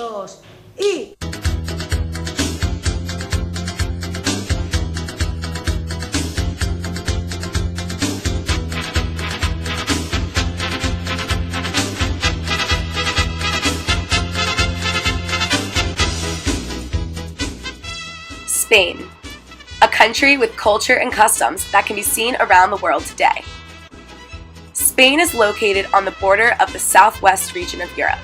2, y... Spain, a country with culture and customs that can be seen around the world today. Spain is located on the border of the southwest region of Europe.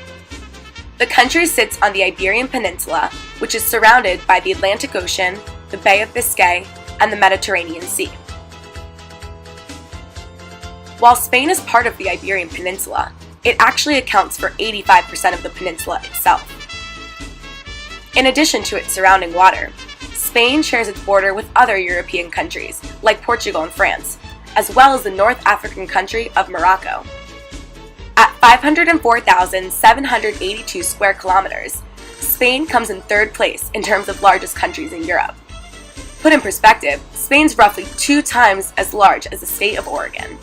The country sits on the Iberian Peninsula, which is surrounded by the Atlantic Ocean, the Bay of Biscay, and the Mediterranean Sea. While Spain is part of the Iberian Peninsula, it actually accounts for 85% of the peninsula itself. In addition to its surrounding water, Spain shares its border with other European countries, like Portugal and France, as well as the North African country of Morocco. At 504,782 square kilometers, Spain comes in third place in terms of largest countries in Europe. Put in perspective, Spain's roughly 2 times as large as the state of Oregon.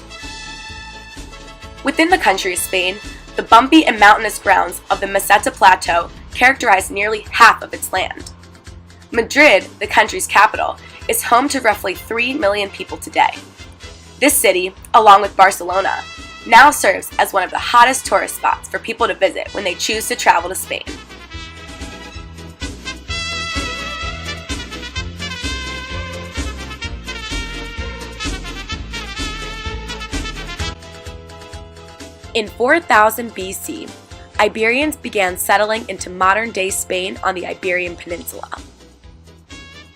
Within the country of Spain, the bumpy and mountainous grounds of the Meseta Plateau characterize nearly half of its land. Madrid, the country's capital, is home to roughly 3 million people today. This city, along with Barcelona, now serves as one of the hottest tourist spots for people to visit when they choose to travel to Spain. In 4000 BC, Iberians began settling into modern-day Spain on the Iberian Peninsula.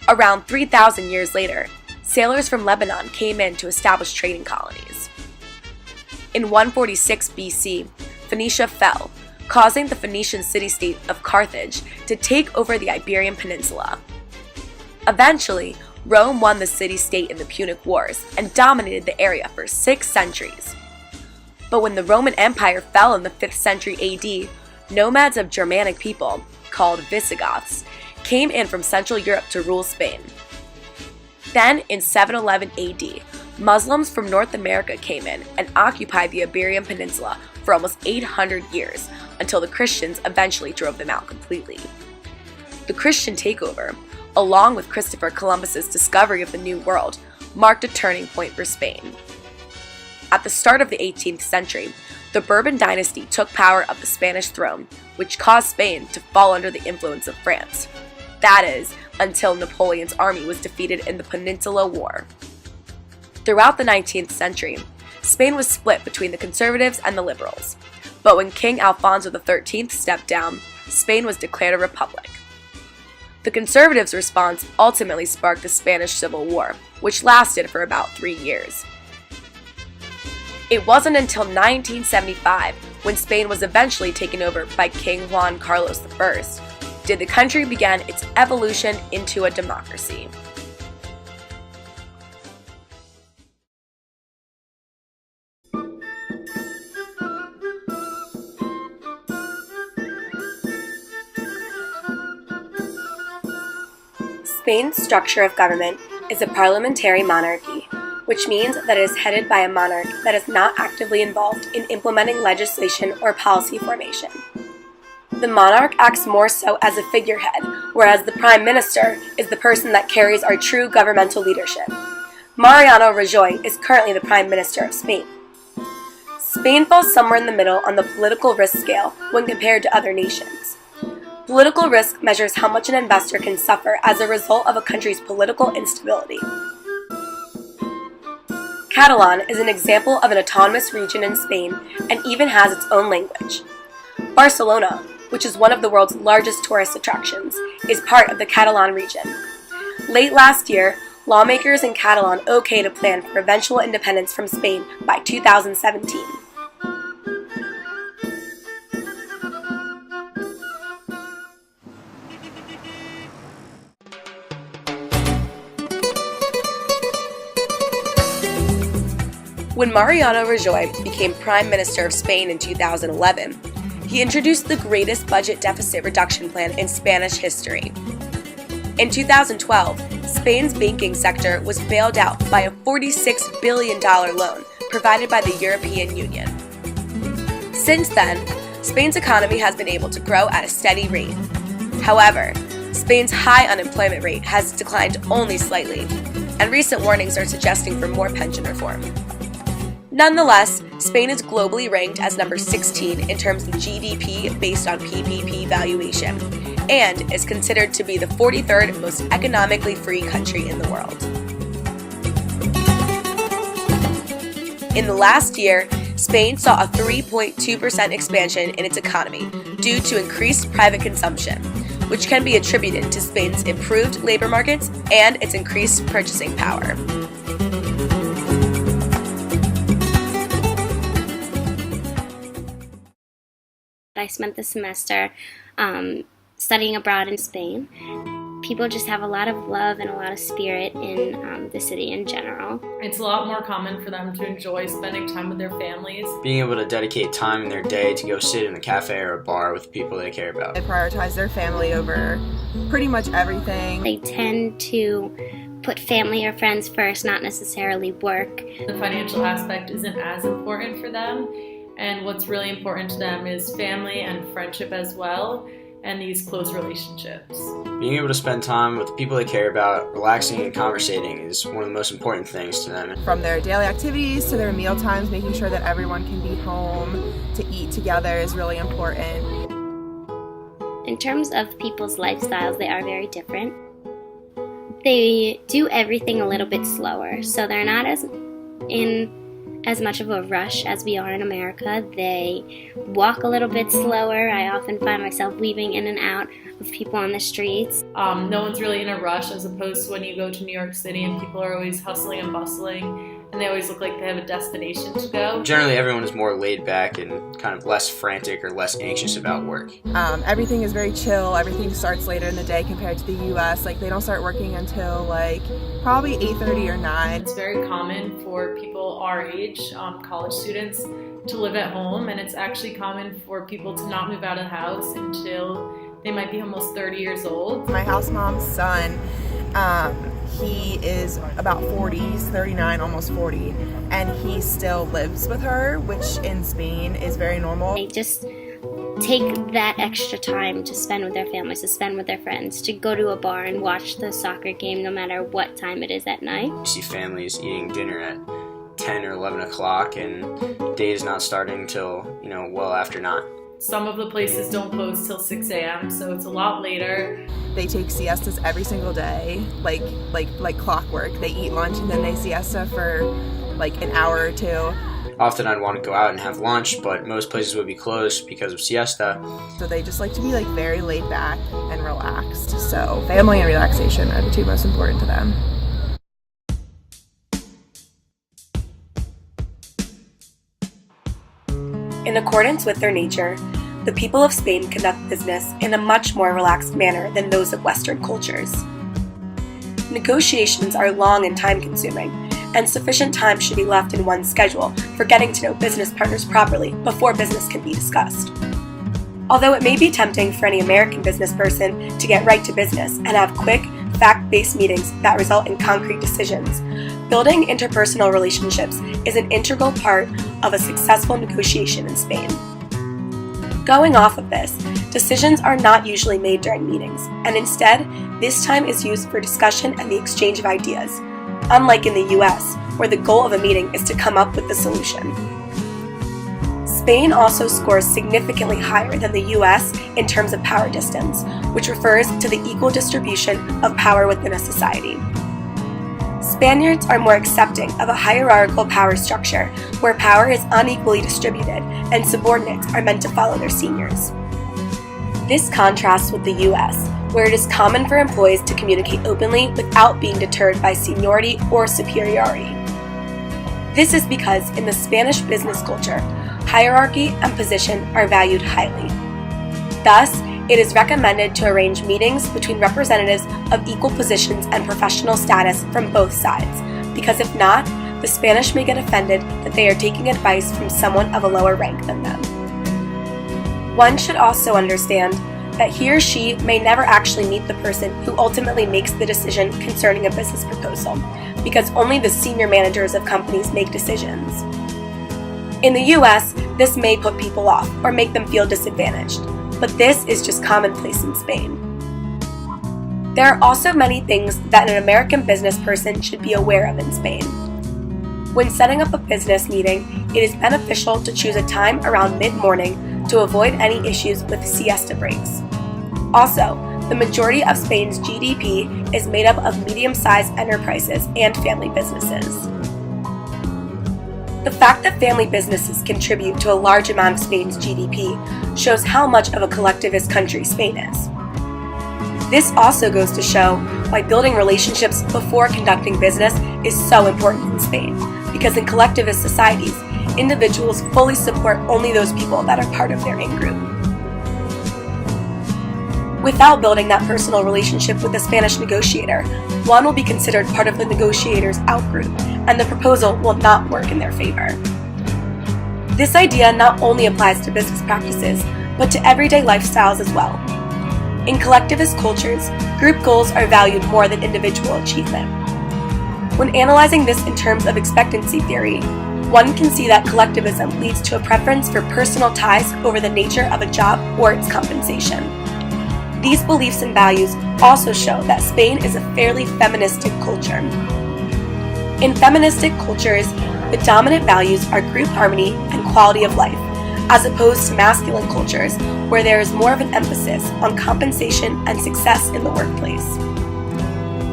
Around 3,000 years later, sailors from Lebanon came in to establish trading colonies. In 146 BC, Phoenicia fell, causing the Phoenician city-state of Carthage to take over the Iberian Peninsula. Eventually, Rome won the city-state in the Punic Wars and dominated the area for 6 centuries. But when the Roman Empire fell in the 5th century AD, nomads of Germanic people, called Visigoths, came in from Central Europe to rule Spain. Then, in 711 AD, Muslims from North America came in and occupied the Iberian Peninsula for almost 800 years until the Christians eventually drove them out completely. The Christian takeover, along with Christopher Columbus's discovery of the New World, marked a turning point for Spain. At the start of the 18th century, the Bourbon dynasty took power of the Spanish throne, which caused Spain to fall under the influence of France. That is, until Napoleon's army was defeated in the Peninsular War. Throughout the 19th century, Spain was split between the conservatives and the liberals. But when King Alfonso XIII stepped down, Spain was declared a republic. The conservatives' response ultimately sparked the Spanish Civil War, which lasted for about 3 years. It wasn't until 1975, when Spain was eventually taken over by King Juan Carlos I, did the country begin its evolution into a democracy. Spain's structure of government is a parliamentary monarchy, which means that it is headed by a monarch that is not actively involved in implementing legislation or policy formation. The monarch acts more so as a figurehead, whereas the prime minister is the person that carries our true governmental leadership. Mariano Rajoy is currently the prime minister of Spain. Spain falls somewhere in the middle on the political risk scale when compared to other nations. Political risk measures how much an investor can suffer as a result of a country's political instability. Catalan is an example of an autonomous region in Spain and even has its own language. Barcelona, which is one of the world's largest tourist attractions, is part of the Catalan region. Late last year, lawmakers in Catalan okayed a plan for eventual independence from Spain by 2017. When Mariano Rajoy became Prime Minister of Spain in 2011, he introduced the greatest budget deficit reduction plan in Spanish history. In 2012, Spain's banking sector was bailed out by a $46 billion loan provided by the European Union. Since then, Spain's economy has been able to grow at a steady rate. However, Spain's high unemployment rate has declined only slightly, and recent warnings are suggesting for more pension reform. Nonetheless, Spain is globally ranked as number 16 in terms of GDP based on PPP valuation, and is considered to be the 43rd most economically free country in the world. In the last year, Spain saw a 3.2% expansion in its economy due to increased private consumption, which can be attributed to Spain's improved labor markets and its increased purchasing power. I spent the semester studying abroad in Spain. People just have a lot of love and a lot of spirit in the city in general. It's a lot more common for them to enjoy spending time with their families. Being able to dedicate time in their day to go sit in a cafe or a bar with people they care about. They prioritize their family over pretty much everything. They tend to put family or friends first, not necessarily work. The financial aspect isn't as important for them, and what's really important to them is family and friendship as well, and these close relationships. Being able to spend time with the people they care about, relaxing and conversating is one of the most important things to them. From their daily activities to their meal times, making sure that everyone can be home to eat together is really important. In terms of people's lifestyles, they are very different. They do everything a little bit slower, so they're not as much of a rush as we are in America. They walk a little bit slower. I often find myself weaving in and out of people on the streets. No one's really in a rush, as opposed to when you go to New York City and people are always hustling and bustling, and they always look like they have a destination to go. Generally, everyone is more laid back and kind of less frantic or less anxious about work. Everything is very chill. Everything starts later in the day compared to the U.S. Like, they don't start working until probably 8:30 or 9. It's very common for people our age, college students, to live at home, and it's actually common for people to not move out of the house until they might be almost 30 years old. My house mom's son, he is about 40, he's 39, almost 40, and he still lives with her, which in Spain is very normal. They just take that extra time to spend with their families, to spend with their friends, to go to a bar and watch the soccer game no matter what time it is at night. You see families eating dinner at 10 or 11 o'clock and day is not starting till, well after 9. Some of the places don't close till 6 a.m., so it's a lot later. They take siestas every single day, like clockwork. They eat lunch and then they siesta for an hour or two. Often I'd want to go out and have lunch, but most places would be closed because of siesta. So they just like to be very laid back and relaxed. So family and relaxation are the two most important to them. In accordance with their nature, the people of Spain conduct business in a much more relaxed manner than those of Western cultures. Negotiations are long and time-consuming, and sufficient time should be left in one's schedule for getting to know business partners properly before business can be discussed. Although it may be tempting for any American business person to get right to business and have quick, fact-based meetings that result in concrete decisions, building interpersonal relationships is an integral part of a successful negotiation in Spain. Going off of this, decisions are not usually made during meetings, and instead, this time is used for discussion and the exchange of ideas, unlike in the US, where the goal of a meeting is to come up with the solution. Spain also scores significantly higher than the US in terms of power distance, which refers to the equal distribution of power within a society. Spaniards are more accepting of a hierarchical power structure where power is unequally distributed and subordinates are meant to follow their seniors. This contrasts with the US, where it is common for employees to communicate openly without being deterred by seniority or superiority. This is because in the Spanish business culture, hierarchy and position are valued highly. Thus, it is recommended to arrange meetings between representatives of equal positions and professional status from both sides, because if not, the Spanish may get offended that they are taking advice from someone of a lower rank than them. One should also understand that he or she may never actually meet the person who ultimately makes the decision concerning a business proposal, because only the senior managers of companies make decisions. In the US, this may put people off or make them feel disadvantaged, but this is just commonplace in Spain. There are also many things that an American business person should be aware of in Spain. When setting up a business meeting, it is beneficial to choose a time around mid-morning to avoid any issues with siesta breaks. Also, the majority of Spain's GDP is made up of medium-sized enterprises and family businesses. The fact that family businesses contribute to a large amount of Spain's GDP shows how much of a collectivist country Spain is. This also goes to show why building relationships before conducting business is so important in Spain, because in collectivist societies, individuals fully support only those people that are part of their in-group. Without building that personal relationship with the Spanish negotiator, one will be considered part of the negotiator's out-group, and the proposal will not work in their favor. This idea not only applies to business practices, but to everyday lifestyles as well. In collectivist cultures, group goals are valued more than individual achievement. When analyzing this in terms of expectancy theory, one can see that collectivism leads to a preference for personal ties over the nature of a job or its compensation. These beliefs and values also show that Spain is a fairly feministic culture. In feministic cultures, the dominant values are group harmony and quality of life, as opposed to masculine cultures where there is more of an emphasis on compensation and success in the workplace.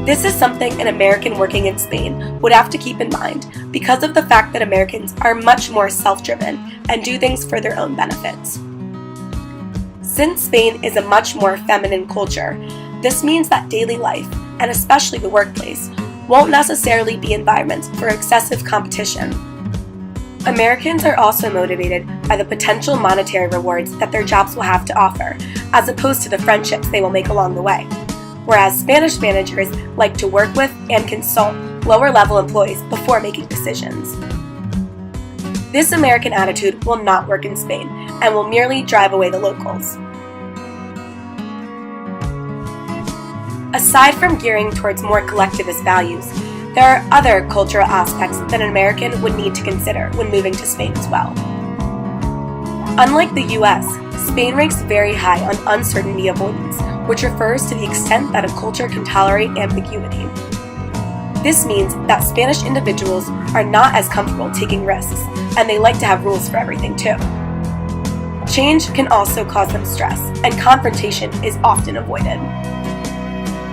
This is something an American working in Spain would have to keep in mind because of the fact that Americans are much more self-driven and do things for their own benefits. Since Spain is a much more feminine culture, this means that daily life, and especially the workplace, won't necessarily be environments for excessive competition. Americans are also motivated by the potential monetary rewards that their jobs will have to offer, as opposed to the friendships they will make along the way. Whereas Spanish managers like to work with and consult lower-level employees before making decisions. This American attitude will not work in Spain and will merely drive away the locals. Aside from gearing towards more collectivist values, there are other cultural aspects that an American would need to consider when moving to Spain as well. Unlike the US, Spain ranks very high on uncertainty avoidance, which refers to the extent that a culture can tolerate ambiguity. This means that Spanish individuals are not as comfortable taking risks, and they like to have rules for everything too. Change can also cause them stress, and confrontation is often avoided.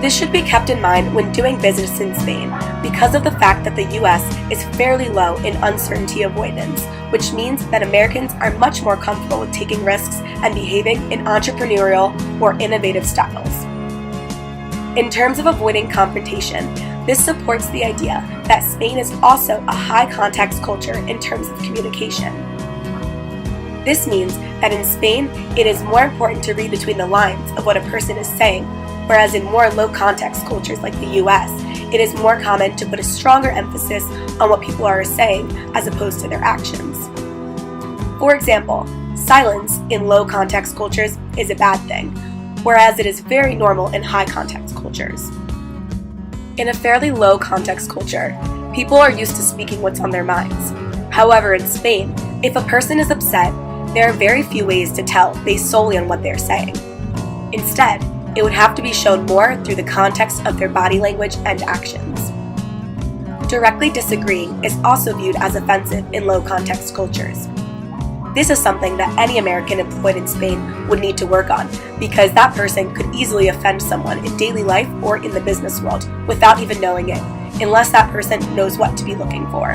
This should be kept in mind when doing business in Spain because of the fact that the US is fairly low in uncertainty avoidance, which means that Americans are much more comfortable with taking risks and behaving in entrepreneurial or innovative styles. In terms of avoiding confrontation, this supports the idea that Spain is also a high-context culture in terms of communication. This means that in Spain, it is more important to read between the lines of what a person is saying, whereas in more low-context cultures like the US, it is more common to put a stronger emphasis on what people are saying as opposed to their actions. For example, silence in low-context cultures is a bad thing, whereas it is very normal in high-context cultures. In a fairly low-context culture, people are used to speaking what's on their minds. However, in Spain, if a person is upset, there are very few ways to tell based solely on what they're saying. Instead, it would have to be shown more through the context of their body language and actions. Directly disagreeing is also viewed as offensive in low-context cultures. This is something that any American employed in Spain would need to work on because that person could easily offend someone in daily life or in the business world without even knowing it, unless that person knows what to be looking for.